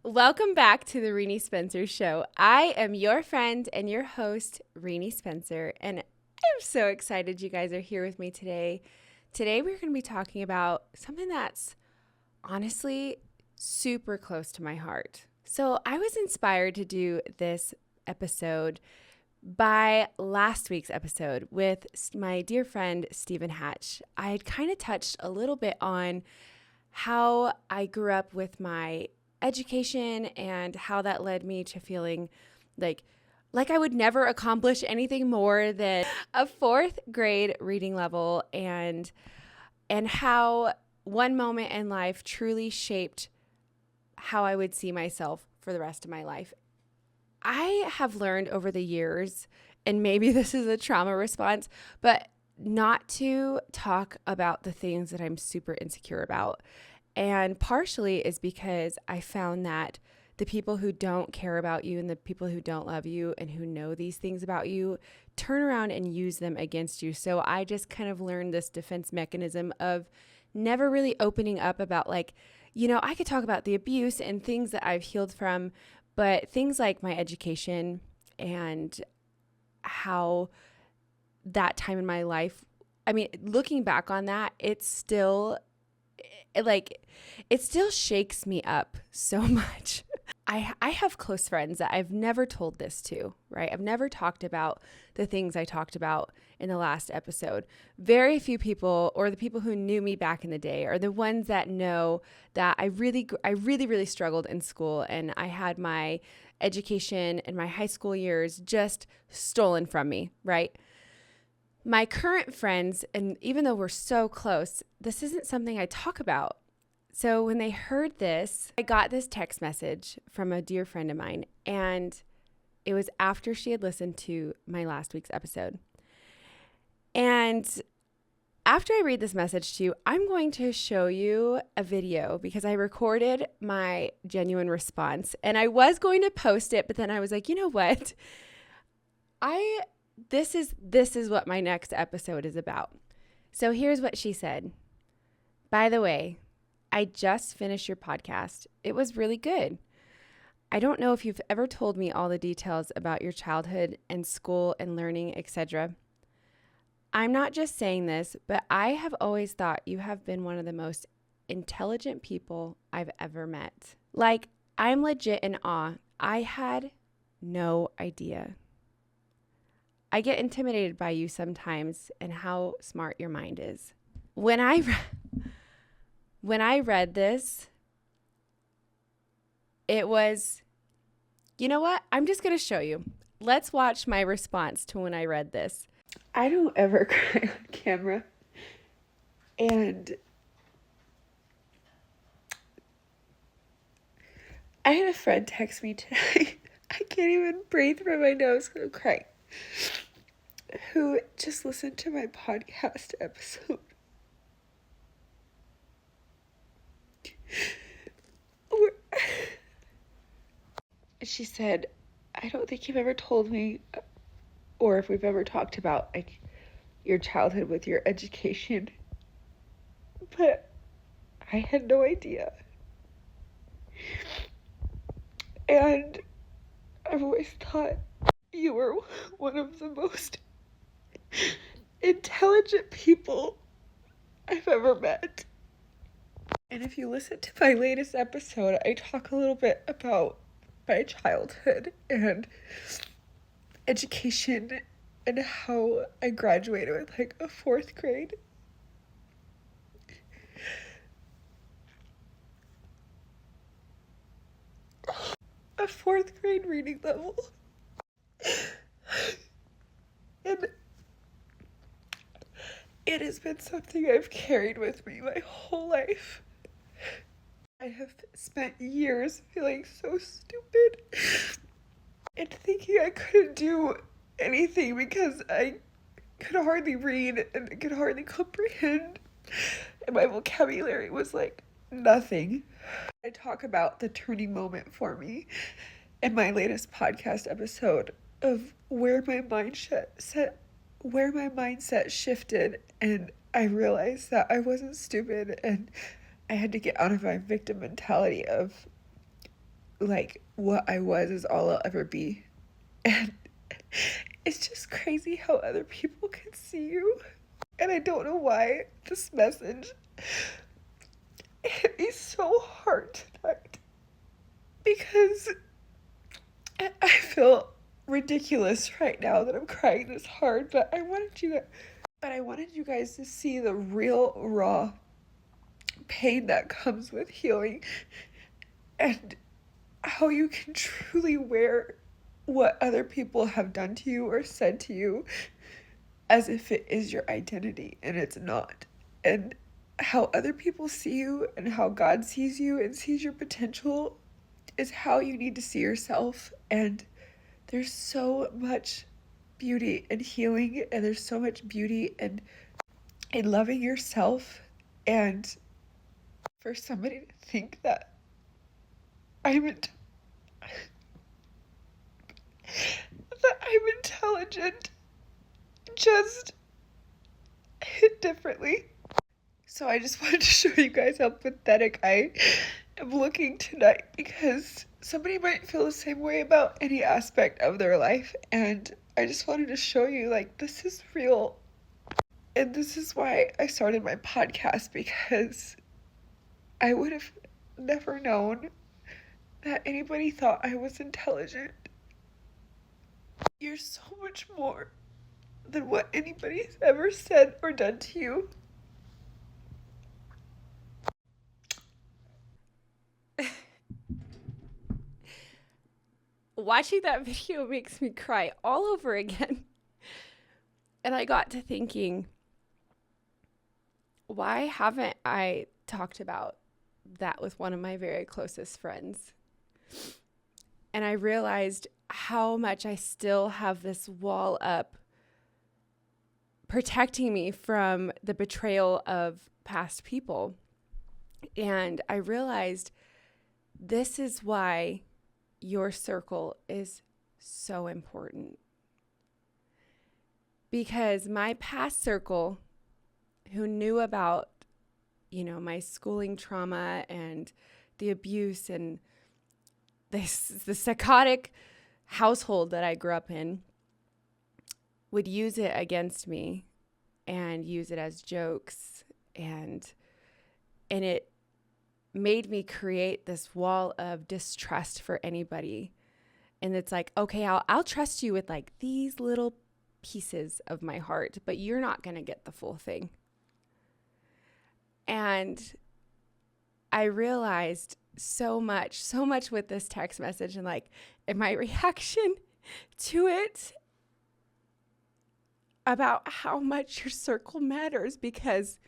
Welcome back to the Renee Spencer Show. I am your friend and your host, Renee Spencer, and I'm so excited you guys are here with me today. Today, we're going to be talking about something that's honestly super close to my heart. So, I was inspired to do this episode by last week's episode with my dear friend, Stephen Hatch. I had kind of touched a little bit on how I grew up with my education and how that led me to feeling like I would never accomplish anything more than a fourth grade reading level, and how one moment in life truly shaped how I would see myself for the rest of my life. I have learned over the years, and maybe this is a trauma response, but not to talk about the things that I'm super insecure about. And partially is because I found that the people who don't care about you and the people who don't love you and who know these things about you turn around and use them against you. So I just kind of learned this defense mechanism of never really opening up about I could talk about the abuse and things that I've healed from, but things like my education and how that time in my life, looking back on that, it still shakes me up so much. I have close friends that I've never told this to, right? I've never talked about the things I talked about in the last episode. Very few people, or the people who knew me back in the day, are the ones that know that I really struggled in school, and I had my education and my high school years just stolen from me, right? My current friends, and even though we're so close, this isn't something I talk about. So when they heard this, I got this text message from a dear friend of mine, and it was after she had listened to my last week's episode. And after I read this message to you, I'm going to show you a video because I recorded my genuine response, and I was going to post it, but then I was like, you know what? This is what my next episode is about. So here's what she said. By the way, I just finished your podcast. It was really good. I don't know if you've ever told me all the details about your childhood and school and learning, etc. I'm not just saying this, but I have always thought you have been one of the most intelligent people I've ever met. I'm legit in awe. I had no idea. I get intimidated by you sometimes and how smart your mind is. When I read this, it was, you know what? I'm just going to show you. Let's watch my response to when I read this. I don't ever cry on camera. And I had a friend text me today. I can't even breathe through my nose because I'm crying. Who just listened to my podcast episode. She said, I don't think you've ever told me, or if we've ever talked about your childhood with your education, but I had no idea. And I've always thought you were one of the most intelligent people I've ever met. And if you listen to my latest episode, I talk a little bit about my childhood and education and how I graduated with a fourth grade. A fourth grade reading level. And it has been something I've carried with me my whole life. I have spent years feeling so stupid and thinking I couldn't do anything because I could hardly read and could hardly comprehend. And my vocabulary was nothing. I talk about the turning moment for me in my latest podcast episode of where my mindset shifted, and I realized that I wasn't stupid, and I had to get out of my victim mentality of like what I was is all I'll ever be. And it's just crazy how other people can see you. And I don't know why this message hit me so hard tonight. Because I feel ridiculous right now that I'm crying this hard, but I wanted you guys to see the real raw pain that comes with healing and how you can truly wear what other people have done to you or said to you as if it is your identity, and it's not. And how other people see you and how God sees you and sees your potential is how you need to see yourself. And there's so much beauty in healing, and there's so much beauty in loving yourself. And for somebody to think that I'm intelligent just hit differently. So I just wanted to show you guys how pathetic I am looking tonight, because somebody might feel the same way about any aspect of their life, and I just wanted to show you, like, this is real. And this is why I started my podcast, because I would have never known that anybody thought I was intelligent. You're so much more than what anybody's ever said or done to you. Watching that video makes me cry all over again. And I got to thinking, why haven't I talked about that with one of my very closest friends? And I realized how much I still have this wall up protecting me from the betrayal of past people. And I realized this is why your circle is so important. Because my past circle, who knew about, my schooling trauma and the abuse and the psychotic household that I grew up in, would use it against me and use it as jokes, and it made me create this wall of distrust for anybody. And it's like, okay, I'll trust you with like these little pieces of my heart, but you're not going to get the full thing. And I realized so much with this text message, and like in my reaction to it, about how much your circle matters, because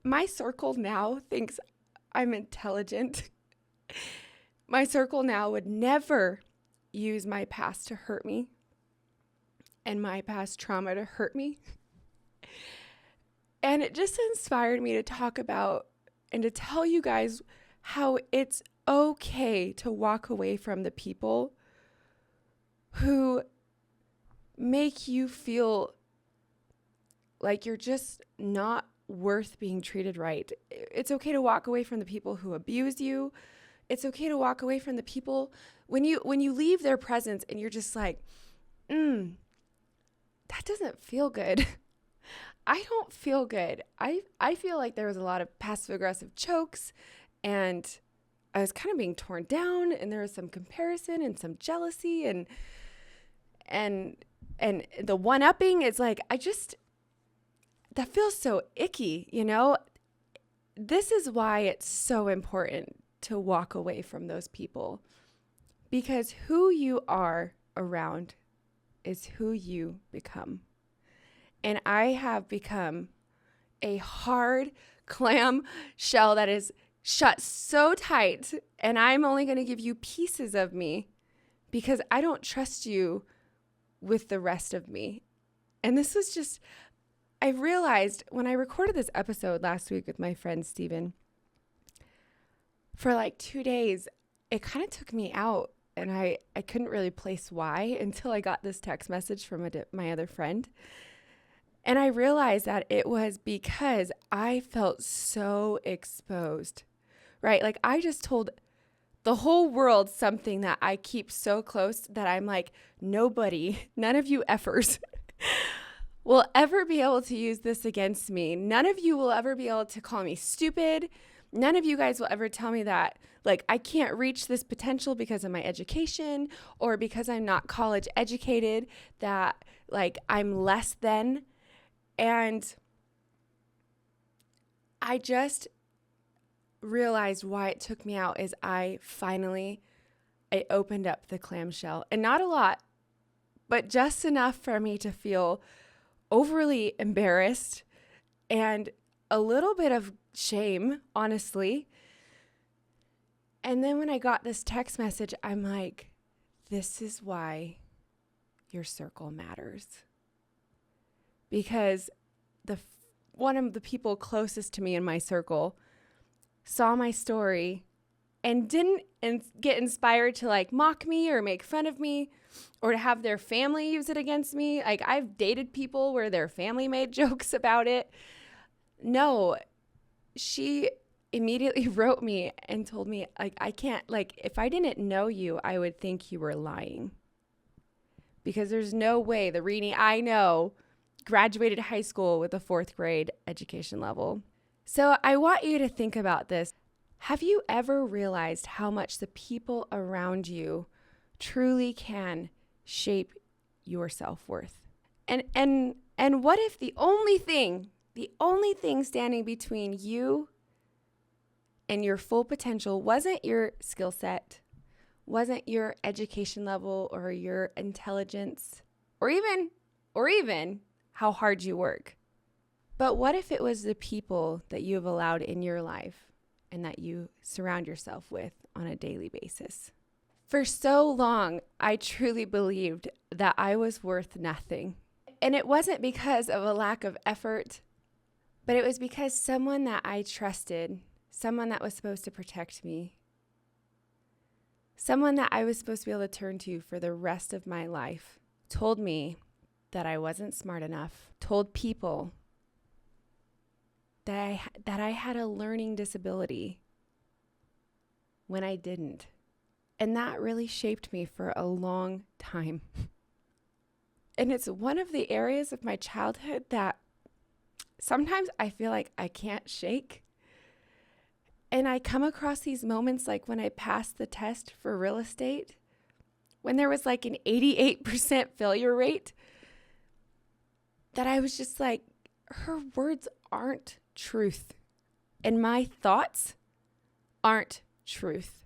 my circle now thinks I'm intelligent. My circle now would never use my past to hurt me and my past trauma to hurt me. And it just inspired me to talk about and to tell you guys how it's okay to walk away from the people who make you feel like you're just not worth being treated right. It's okay to walk away from the people who abuse you. It's okay to walk away from the people when you leave their presence and you're just like, that doesn't feel good. I don't feel good. I feel like there was a lot of passive aggressive chokes, and I was kind of being torn down, and there was some comparison and some jealousy and the one-upping. Is like, that feels so icky, This is why it's so important to walk away from those people, because who you are around is who you become. And I have become a hard clam shell that is shut so tight, and I'm only going to give you pieces of me because I don't trust you with the rest of me. And this was just, I realized when I recorded this episode last week with my friend Steven, for like 2 days, it kind of took me out, and I couldn't really place why until I got this text message from my other friend. And I realized that it was because I felt so exposed, right? Like I just told the whole world something that I keep so close that I'm like, nobody, none of you effers will ever be able to use this against me. None of you will ever be able to call me stupid. None of you guys will ever tell me that, like, I can't reach this potential because of my education or because I'm not college educated, that, like, I'm less than. And I just realized why it took me out is I opened up the clamshell, and not a lot, but just enough for me to feel overly embarrassed and a little bit of shame, honestly. And then when I got this text message, I'm like, this is why your circle matters. Because one of the people closest to me in my circle saw my story and didn't get inspired to like mock me or make fun of me or to have their family use it against me. Like I've dated people where their family made jokes about it. No, she immediately wrote me and told me, like, I can't, like, if I didn't know you, I would think you were lying. Because there's no way the Rini I know graduated high school with a 4th grade education level. So I want you to think about this. Have you ever realized how much the people around you truly can shape your self-worth? And what if the only thing standing between you and your full potential wasn't your skill set, wasn't your education level or your intelligence, or even how hard you work? But what if it was the people that you have allowed in your life and that you surround yourself with on a daily basis? For so long, I truly believed that I was worth nothing. And it wasn't because of a lack of effort, but it was because someone that I trusted, someone that was supposed to protect me, someone that I was supposed to be able to turn to for the rest of my life, told me that I wasn't smart enough, told people that I had a learning disability when I didn't. And that really shaped me for a long time. And it's one of the areas of my childhood that sometimes I feel like I can't shake. And I come across these moments like when I passed the test for real estate, when there was like an 88% failure rate, that I was just like, her words aren't truth. And my thoughts aren't truth.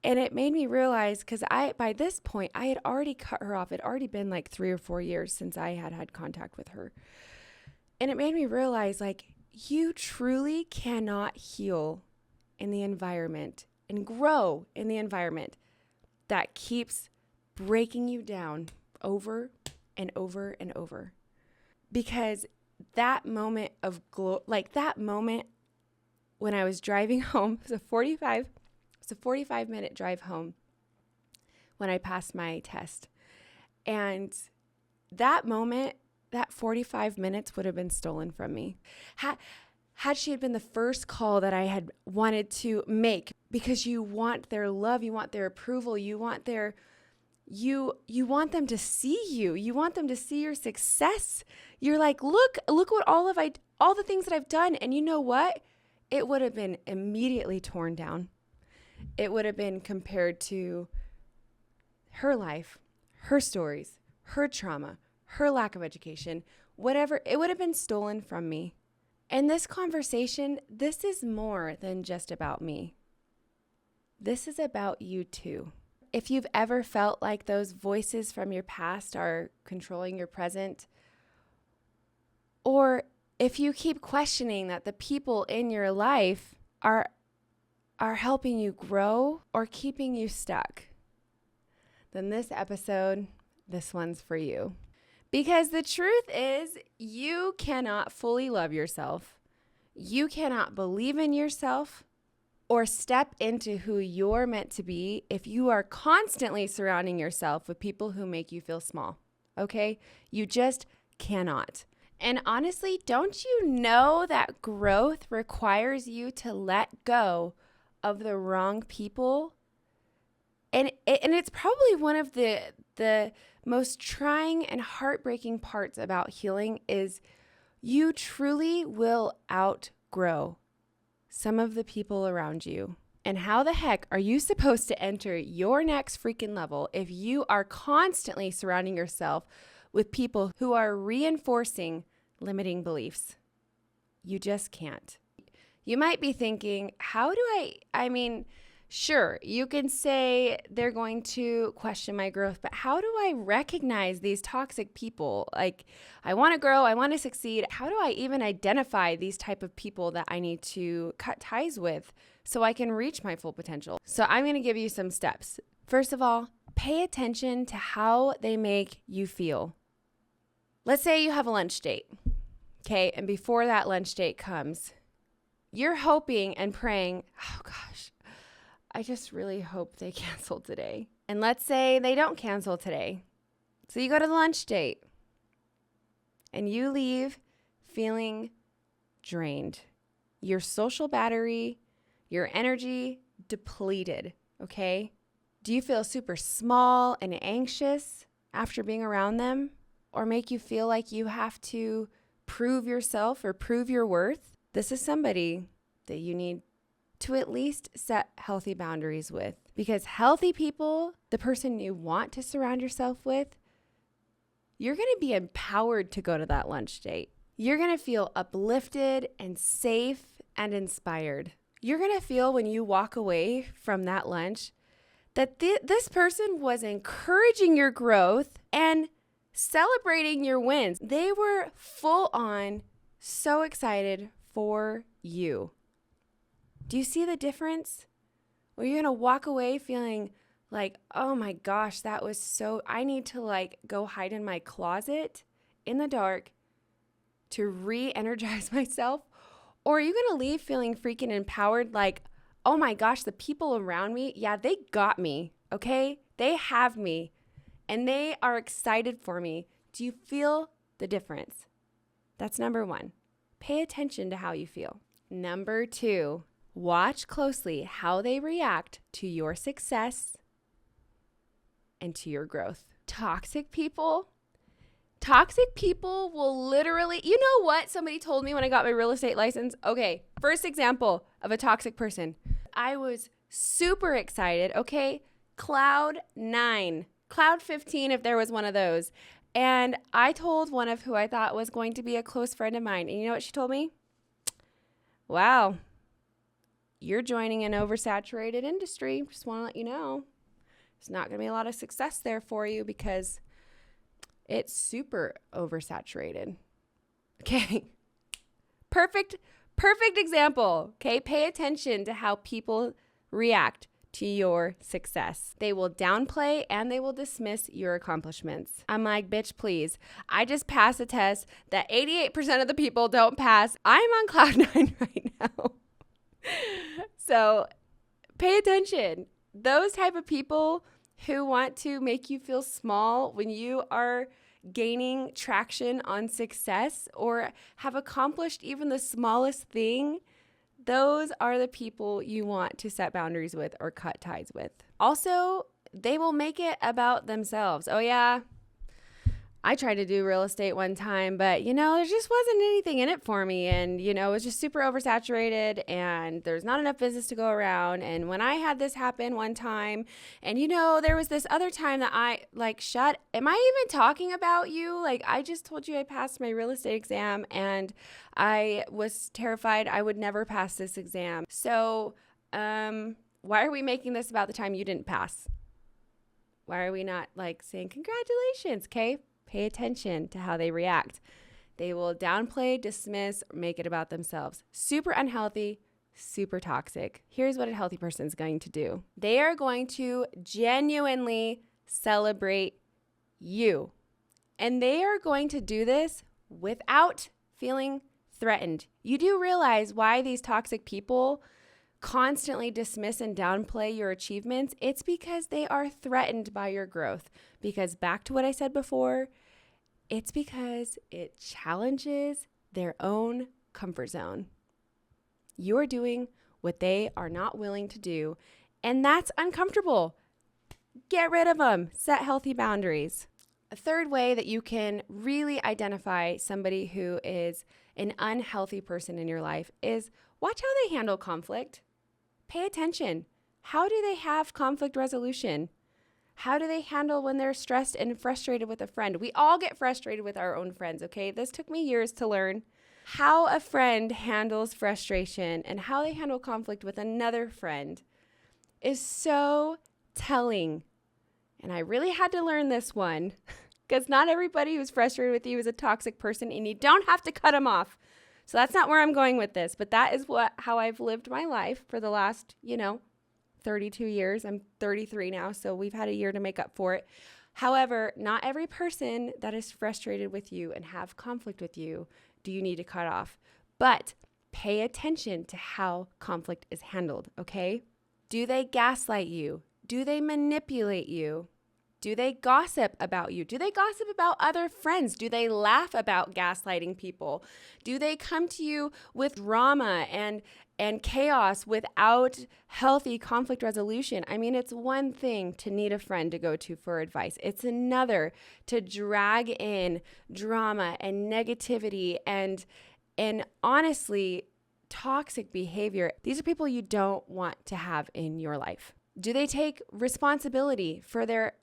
And it made me realize, because by this point, I had already cut her off. It had already been like 3 or 4 years since I had contact with her. And it made me realize, like, you truly cannot heal in the environment and grow in the environment that keeps breaking you down over and over and over. Because that moment of that moment when I was driving home, it was a 45-minute drive home when I passed my test. And that moment, that 45 minutes would have been stolen from me. Had she had been the first call that I had wanted to make, because you want their love, you want their approval, you want you want them to see you. You want them to see your success. You're like, look what all the things that I've done. And you know what? It would have been immediately torn down. It would have been compared to her life, her stories, her trauma, her lack of education, whatever. It would have been stolen from me. And this conversation, this is more than just about me. This is about you too. If you've ever felt like those voices from your past are controlling your present, or if you keep questioning that the people in your life are helping you grow or keeping you stuck, then this one's for you. Because the truth is, you cannot fully love yourself. You cannot believe in yourself or step into who you're meant to be if you are constantly surrounding yourself with people who make you feel small, okay? You just cannot. And honestly, don't you know that growth requires you to let go of the wrong people? And it's probably one of the most trying and heartbreaking parts about healing is you truly will outgrow some of the people around you. And how the heck are you supposed to enter your next freaking level if you are constantly surrounding yourself with people who are reinforcing limiting beliefs? You just can't. You might be thinking, how do I mean, sure, you can say they're going to question my growth, but how do I recognize these toxic people? Like, I want to grow, I want to succeed. How do I even identify these type of people that I need to cut ties with so I can reach my full potential? So I'm going to give you some steps. First of all, pay attention to how they make you feel. Let's say you have a lunch date, okay? And before that lunch date comes, you're hoping and praying, oh gosh, I just really hope they cancel today. And let's say they don't cancel today. So you go to the lunch date and you leave feeling drained. Your social battery, your energy depleted, okay? Do you feel super small and anxious after being around them? Or make you feel like you have to prove yourself or prove your worth? This is somebody that you need to at least set healthy boundaries with. Because healthy people, the person you want to surround yourself with, you're going to be empowered to go to that lunch date. You're going to feel uplifted and safe and inspired. You're going to feel when you walk away from that lunch that this person was encouraging your growth and celebrating your wins. They were full on so excited for you. Do you see the difference? Or you're going to walk away feeling like, oh my gosh, that was so, I need to like go hide in my closet in the dark to re-energize myself? Or are you going to leave feeling freaking empowered like, oh my gosh, the people around me, yeah, they got me, okay? They have me. And they are excited for me. Do you feel the difference? That's number one. Pay attention to how you feel. Number two, watch closely how they react to your success and to your growth. Toxic people will literally, you know what somebody told me when I got my real estate license? Okay, first example of a toxic person. I was super excited, okay? Cloud 9. Cloud 15 if there was one of those. And I told one of who I thought was going to be a close friend of mine. And you know what she told me? Wow, you're joining an oversaturated industry. Just want to let you know. There's not going to be a lot of success there for you because it's super oversaturated. Okay. Perfect example. Okay. Pay attention to how people react to your success. They will downplay and they will dismiss your accomplishments. I'm like, bitch, please. I just passed a test that 88% of the people don't pass. I'm on cloud 9 right now. So pay attention. Those type of people who want to make you feel small when you are gaining traction on success or have accomplished even the smallest thing, those are the people you want to set boundaries with or cut ties with. Also, they will make it about themselves. Oh yeah, I tried to do real estate one time, but there just wasn't anything in it for me. And, it was just super oversaturated and there's not enough business to go around. And when I had this happen one time and, there was this other time that I am I even talking about you? Like, I just told you I passed my real estate exam and I was terrified I would never pass this exam. So, why are we making this about the time you didn't pass? Why are we not saying congratulations, okay? Pay attention to how they react. They will downplay, dismiss, or make it about themselves. Super unhealthy, super toxic. Here's what a healthy person is going to do. They are going to genuinely celebrate you. And they are going to do this without feeling threatened. You do realize why these toxic people constantly dismiss and downplay your achievements. It's because they are threatened by your growth. Because back to what I said before, It's because it challenges their own comfort zone. You're doing what they are not willing to do, and that's uncomfortable. Get rid of them. Set healthy boundaries. A third way that you can really identify somebody who is an unhealthy person in your life is watch how they handle conflict. Pay attention. How do they have conflict resolution? How do they handle when they're stressed and frustrated with a friend? We all get frustrated with our own friends, okay? This took me years to learn. How a friend handles frustration and how they handle conflict with another friend is so telling. And I really had to learn this one because not everybody who's frustrated with you is a toxic person, and you don't have to cut them off. So that's not where I'm going with this, but that is how I've lived my life for the last, 32 years. I'm 33 now, so we've had a year to make up for it. However, not every person that is frustrated with you and have conflict with you do you need to cut off. But pay attention to how conflict is handled, okay? Do they gaslight you? Do they manipulate you? Do they gossip about you? Do they gossip about other friends? Do they laugh about gaslighting people? Do they come to you with drama and chaos without healthy conflict resolution? I mean, it's one thing to need a friend to go to for advice. It's another to drag in drama and negativity and honestly, toxic behavior. These are people you don't want to have in your life. Do they take responsibility for their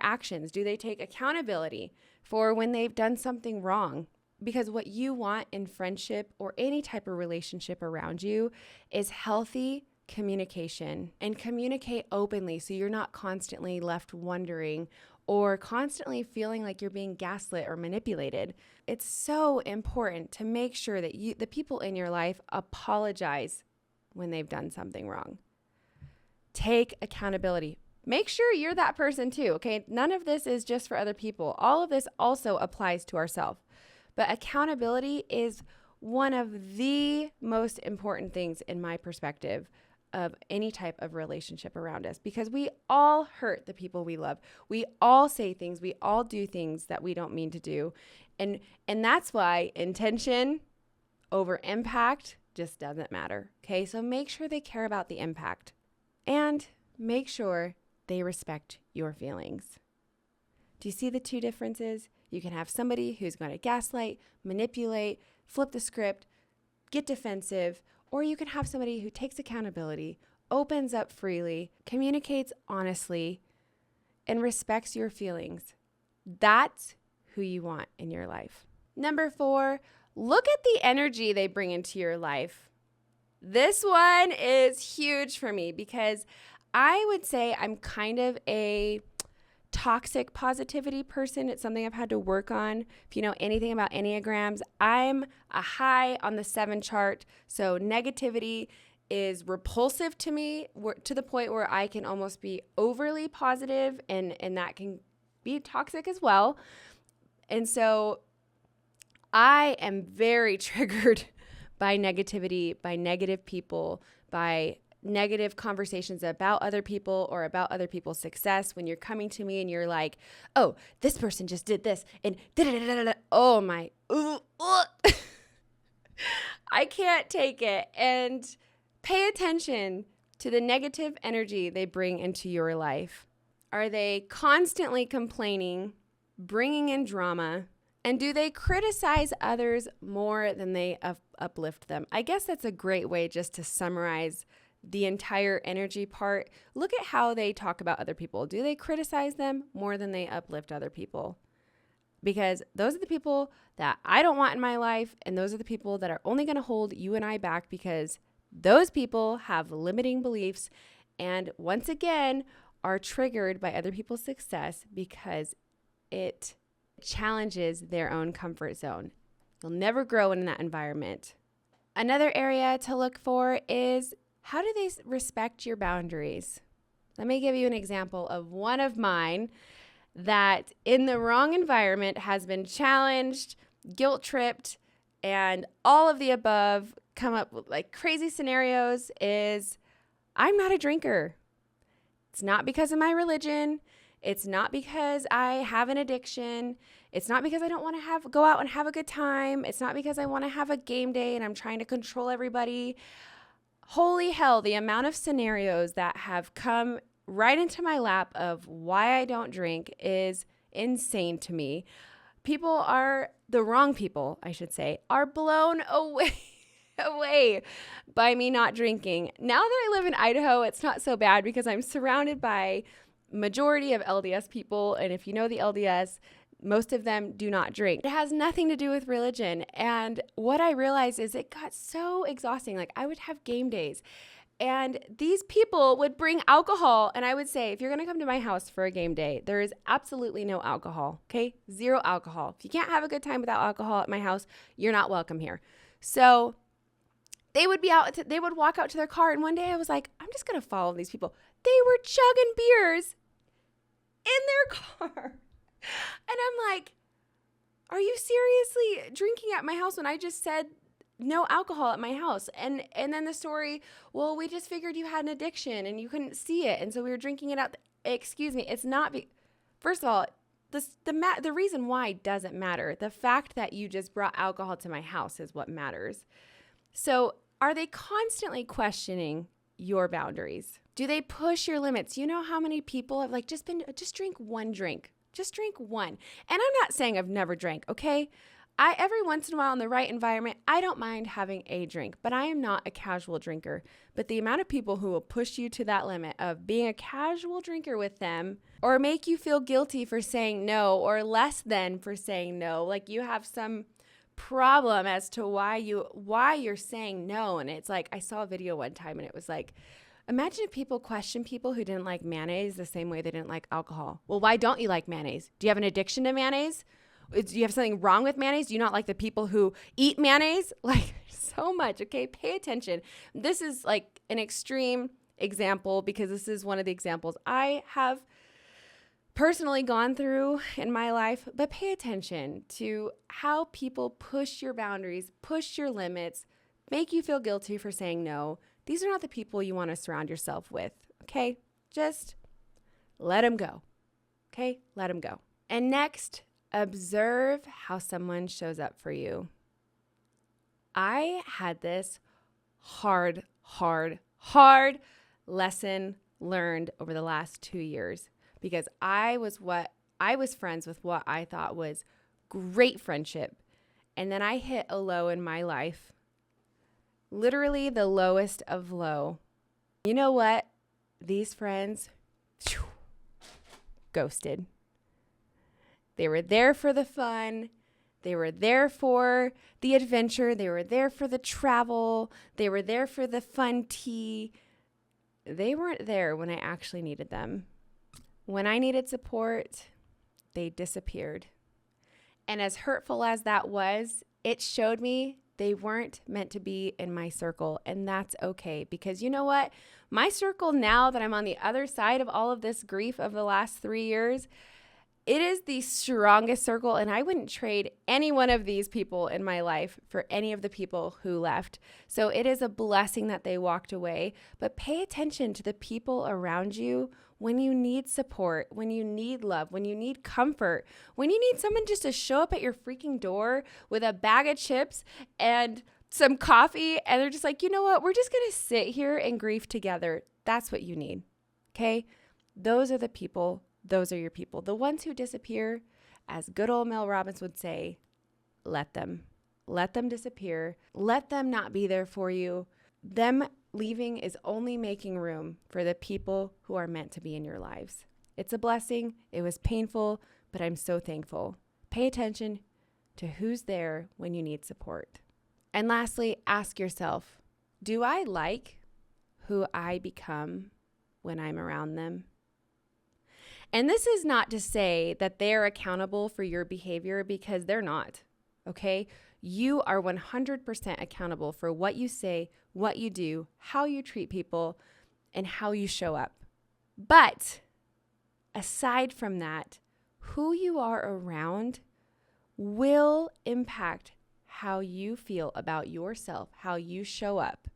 actions? Do they take accountability for when they've done something wrong? Because what you want in friendship or any type of relationship around you is healthy communication, and communicate openly so you're not constantly left wondering or constantly feeling like you're being gaslit or manipulated. It's so important to make sure that the people in your life apologize when they've done something wrong. Take accountability. Make sure you're that person too, okay? None of this is just for other people. All of this also applies to ourselves. But accountability is one of the most important things in my perspective of any type of relationship around us, because we all hurt the people we love. We all say things, we all do things that we don't mean to do. And that's why intention over impact just doesn't matter, okay? So make sure they care about the impact. And make sure they respect your feelings. Do you see the two differences? You can have somebody who's going to gaslight, manipulate, flip the script, get defensive, or you can have somebody who takes accountability, opens up freely, communicates honestly, and respects your feelings. That's who you want in your life. Number 4, look at the energy they bring into your life. This one is huge for me because I would say I'm kind of a toxic positivity person. It's something I've had to work on. If you know anything about Enneagrams, I'm a high on the 7 chart. So negativity is repulsive to me to the point where I can almost be overly positive, and that can be toxic as well. And so I am very triggered by negativity, by negative people, by negative conversations about other people or about other people's success. When you're coming to me and you're like, oh, this person just did this and da-da-da-da-da. Oh my, I can't take it. And pay attention to the negative energy they bring into your life. Are they constantly complaining, bringing in drama? And do they criticize others more than they uplift them? I guess that's a great way just to summarize the entire energy part. Look at how they talk about other people. Do they criticize them more than they uplift other people? Because those are the people that I don't want in my life, and those are the people that are only going to hold you and I back, because those people have limiting beliefs and once again are triggered by other people's success because it challenges their own comfort zone. You'll never grow in that environment. Another area to look for is, how do they respect your boundaries? Let me give you an example of one of mine that in the wrong environment has been challenged, guilt-tripped, and all of the above, come up with like crazy scenarios. Is I'm not a drinker. It's not because of my religion. It's not because I have an addiction. It's not because I don't want to go out and have a good time. It's not because I want to have a game day and I'm trying to control everybody. Holy hell, the amount of scenarios that have come right into my lap of why I don't drink is insane to me. The wrong people, I should say, are blown away by me not drinking. Now that I live in Idaho, it's not so bad because I'm surrounded by majority of LDS people. And if you know the LDS, most of them do not drink. It has nothing to do with religion. And what I realized is it got so exhausting. Like I would have game days and these people would bring alcohol. And I would say, if you're going to come to my house for a game day, there is absolutely no alcohol. Okay. 0 alcohol. If you can't have a good time without alcohol at my house, you're not welcome here. So they would walk out to their car. And one day I was like, I'm just going to follow these people. They were chugging beers in their car. And I'm like, are you seriously drinking at my house when I just said no alcohol at my house? And then the story, well, we just figured you had an addiction and you couldn't see it. And so we were drinking it out. Excuse me. It's not. First of all, the reason why doesn't matter. The fact that you just brought alcohol to my house is what matters. So are they constantly questioning your boundaries? Do they push your limits? You know how many people have just drink one drink. Just drink one. And I'm not saying I've never drank, okay? Every once in a while in the right environment, I don't mind having a drink, but I am not a casual drinker. But the amount of people who will push you to that limit of being a casual drinker with them or make you feel guilty for saying no or less than for saying no, like you have some problem as to why you're saying no. And it's like, I saw a video one time and it was like, imagine if people question people who didn't like mayonnaise the same way they didn't like alcohol. Well, why don't you like mayonnaise? Do you have an addiction to mayonnaise? Do you have something wrong with mayonnaise? Do you not like the people who eat mayonnaise? Like so much, okay? Pay attention. This is like an extreme example because this is one of the examples I have personally gone through in my life, but pay attention to how people push your boundaries, push your limits, make you feel guilty for saying no. These are not the people you want to surround yourself with, okay? Just let them go, okay? Let them go. And next, observe how someone shows up for you. I had this hard lesson learned over the last 2 years because I was friends with what I thought was great friendship. And then I hit a low in my life. Literally the lowest of low. You know what? These friends, ghosted. They were there for the fun. They were there for the adventure. They were there for the travel. They were there for the fun tea. They weren't there when I actually needed them. When I needed support, they disappeared. And as hurtful as that was, it showed me they weren't meant to be in my circle, and that's okay because you know what? My circle now that I'm on the other side of all of this grief of the last 3 years, it is the strongest circle, and I wouldn't trade any one of these people in my life for any of the people who left. So it is a blessing that they walked away, but pay attention to the people around you when you need support, when you need love, when you need comfort, when you need someone just to show up at your freaking door with a bag of chips and some coffee, and they're just like, you know what? We're just going to sit here and grieve together. That's what you need, okay? Those are the people. Those are your people. The ones who disappear, as good old Mel Robbins would say, let them. Let them disappear. Let them not be there for you. Them leaving is only making room for the people who are meant to be in your lives. It's a blessing. It was painful, but I'm so thankful. Pay attention to who's there when you need support. And lastly, ask yourself, do I like who I become when I'm around them? And this is not to say that they're accountable for your behavior because they're not, okay? You are 100% accountable for what you say, what you do, how you treat people, and how you show up. But aside from that, who you are around will impact how you feel about yourself, how you show up.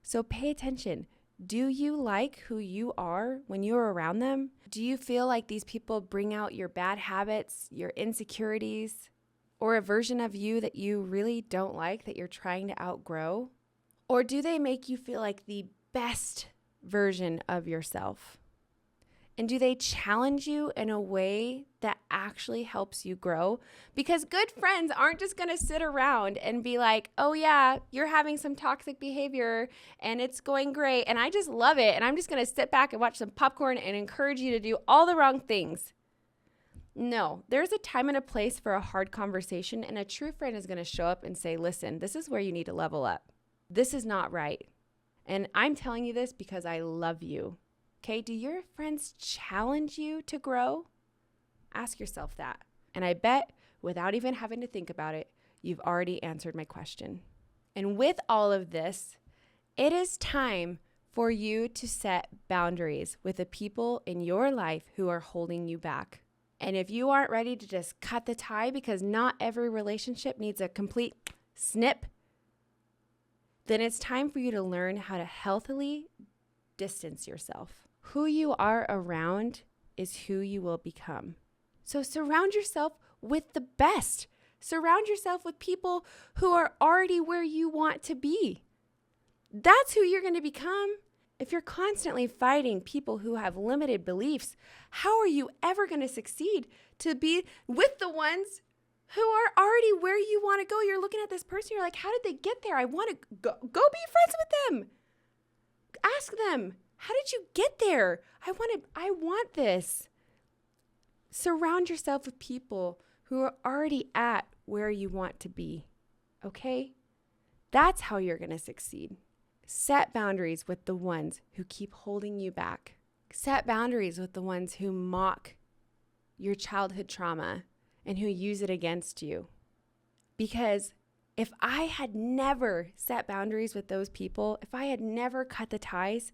So pay attention. Do you like who you are when you're around them? Do you feel like these people bring out your bad habits, your insecurities, or a version of you that you really don't like that you're trying to outgrow? Or do they make you feel like the best version of yourself? And do they challenge you in a way that actually helps you grow? Because good friends aren't just going to sit around and be like, oh yeah, you're having some toxic behavior and it's going great and I just love it. And I'm just going to sit back and watch some popcorn and encourage you to do all the wrong things. No, there's a time and a place for a hard conversation, and a true friend is going to show up and say, listen, this is where you need to level up. This is not right. And I'm telling you this because I love you. Okay, do your friends challenge you to grow? Ask yourself that. And I bet without even having to think about it, you've already answered my question. And with all of this, it is time for you to set boundaries with the people in your life who are holding you back. And if you aren't ready to just cut the tie, because not every relationship needs a complete snip, then it's time for you to learn how to healthily distance yourself. Who you are around is who you will become. So surround yourself with the best. Surround yourself with people who are already where you want to be. That's who you're going to become. If you're constantly fighting people who have limited beliefs, how are you ever going to succeed to be with the ones who are already where you want to go? You're looking at this person, you're like, how did they get there? I want to go be friends with them. Ask them, how did you get there? I want this. Surround yourself with people who are already at where you want to be. Okay? That's how you're going to succeed. Set boundaries with the ones who keep holding you back. Set boundaries with the ones who mock your childhood trauma and who use it against you. Because if I had never set boundaries with those people, if I had never cut the ties,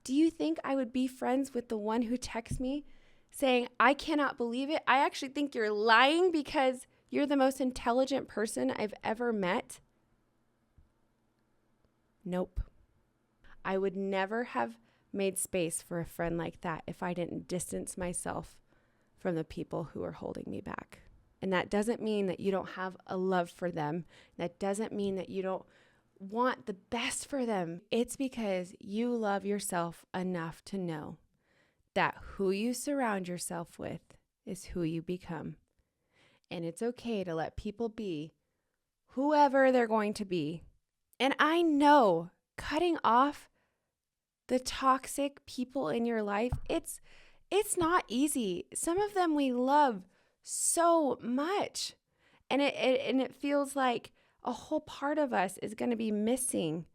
do you think I would be friends with the one who texts me saying, I cannot believe it. I actually think you're lying because you're the most intelligent person I've ever met? Nope. I would never have made space for a friend like that if I didn't distance myself from the people who are holding me back. And that doesn't mean that you don't have a love for them. That doesn't mean that you don't want the best for them. It's because you love yourself enough to know that who you surround yourself with is who you become. And it's okay to let people be whoever they're going to be. And I know cutting off the toxic people in your life, it's not easy. Some of them we love so much. And it feels like a whole part of us is going to be missing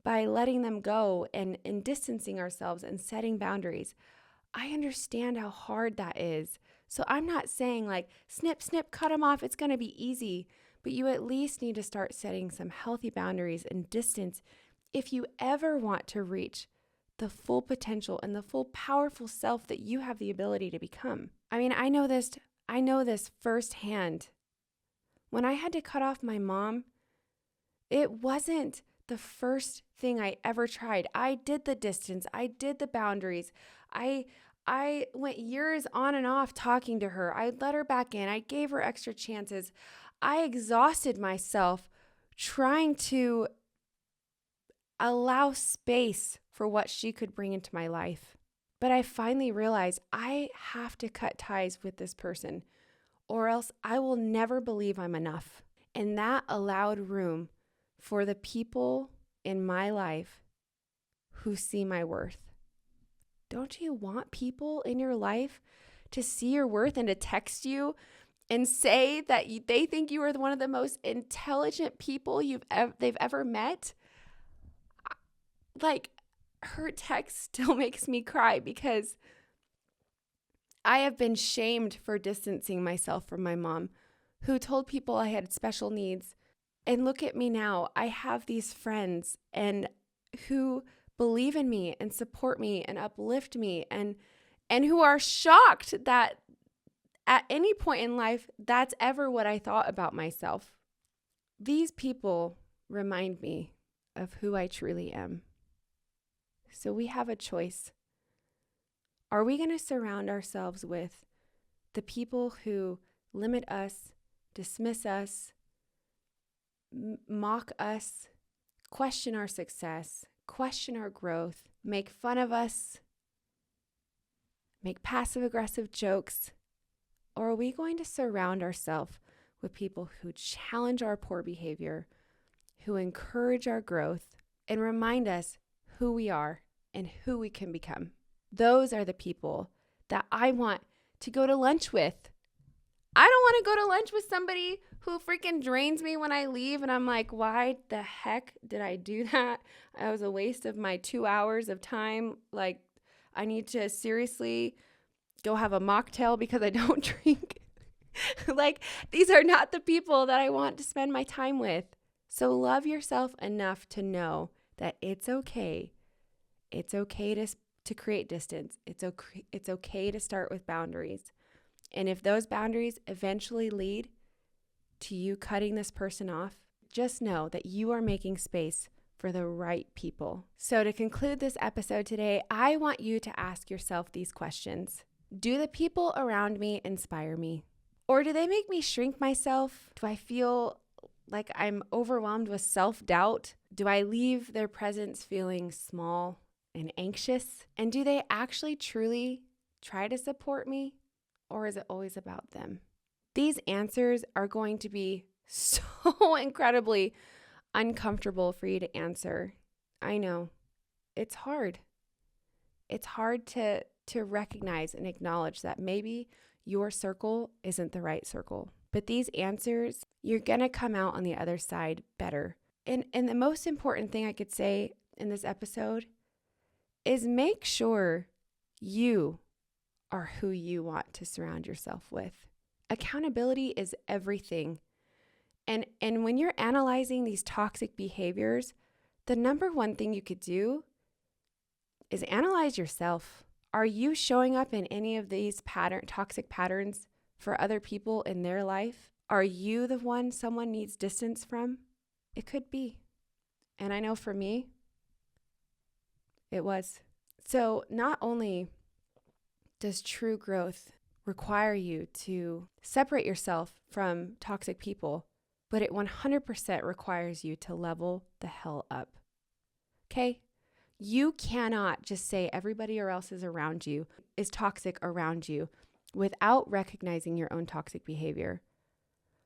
by letting them go and distancing ourselves and setting boundaries. I understand how hard that is. So I'm not saying like, snip, snip, cut them off. It's going to be easy. But you at least need to start setting some healthy boundaries and distance if you ever want to reach the full potential and the full powerful self that you have the ability to become. I mean, I know this firsthand. When I had to cut off my mom, it wasn't the first thing I ever tried. I did the distance. I did the boundaries. I went years on and off talking to her. I let her back in. I gave her extra chances. I exhausted myself trying to allow space for what she could bring into my life. But I finally realized I have to cut ties with this person, or else I will never believe I'm enough. And that allowed room for the people in my life who see my worth. Don't you want people in your life to see your worth and to text you and say that they think you are one of the most intelligent people they've ever met? Like, her text still makes me cry because I have been shamed for distancing myself from my mom, who told people I had special needs. And look at me now. I have these friends and who believe in me and support me and uplift me and who are shocked that at any point in life that's ever what I thought about myself. These people remind me of who I truly am. So we have a choice. Are we going to surround ourselves with the people who limit us, dismiss us, mock us, question our success, question our growth, make fun of us, make passive-aggressive jokes? Or are we going to surround ourselves with people who challenge our poor behavior, who encourage our growth, and remind us who we are and who we can become? Those are the people that I want to go to lunch with. I don't want to go to lunch with somebody who freaking drains me when I leave, and I'm like, why the heck did I do that? It was a waste of my 2 hours of time. Like, I need to seriously go have a mocktail because I don't drink. Like, these are not the people that I want to spend my time with. So love yourself enough to know that it's okay. It's okay to create distance. It's okay to start with boundaries. And if those boundaries eventually lead to you cutting this person off, just know that you are making space for the right people. So to conclude this episode today, I want you to ask yourself these questions. Do the people around me inspire me? Or do they make me shrink myself? Do I feel like I'm overwhelmed with self-doubt? Do I leave their presence feeling small and anxious? And do they actually truly try to support me? Or is it always about them? These answers are going to be so incredibly uncomfortable for you to answer. I know. It's hard. It's hard to recognize and acknowledge that maybe your circle isn't the right circle. But these answers, you're going to come out on the other side better. And the most important thing I could say in this episode is make sure you are who you want to surround yourself with. Accountability is everything. And when you're analyzing these toxic behaviors, the number one thing you could do is analyze yourself. Are you showing up in any of these toxic patterns for other people in their life? Are you the one someone needs distance from? It could be. And I know for me, it was. So not only does true growth require you to separate yourself from toxic people, but it 100% requires you to level the hell up. Okay? You cannot just say everybody else is around you is toxic around you without recognizing your own toxic behavior.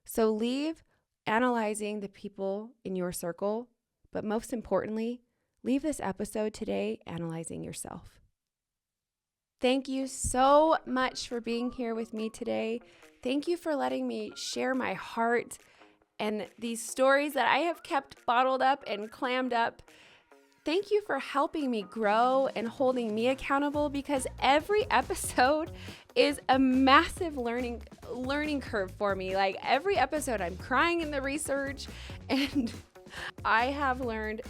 So leave analyzing the people in your circle, but most importantly, leave this episode today analyzing yourself. Thank you so much for being here with me today. Thank you for letting me share my heart and these stories that I have kept bottled up and clammed up. Thank you for helping me grow and holding me accountable, because every episode is a massive learning curve for me. Like every episode I'm crying in the research, and I have learned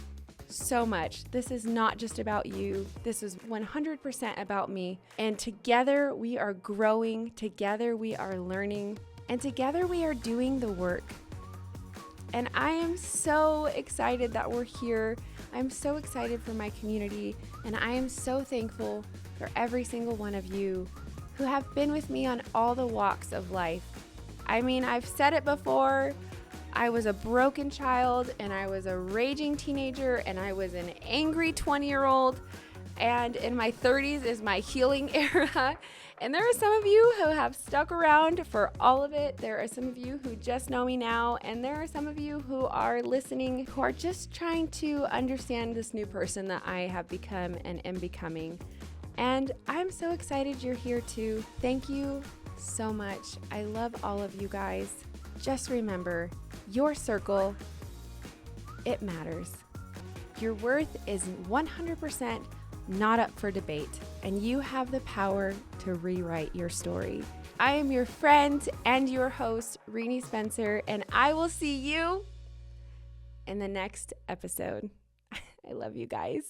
so much. This is not just about you. This is 100% about me. And together we are growing, together we are learning, and together we are doing the work. And I am so excited that we're here. I'm so excited for my community, and I am so thankful for every single one of you who have been with me on all the walks of life. I mean, I've said it before. I was a broken child, and I was a raging teenager, and I was an angry 20-year-old, and in my 30s is my healing era. And there are some of you who have stuck around for all of it. There are some of you who just know me now, and there are some of you who are listening who are just trying to understand this new person that I have become and am becoming. And I'm so excited you're here too. Thank you so much. I love all of you guys. Just remember, your circle, it matters. Your worth is 100% not up for debate, and you have the power to rewrite your story. I am your friend and your host, Renee Spencer, and I will see you in the next episode. I love you guys.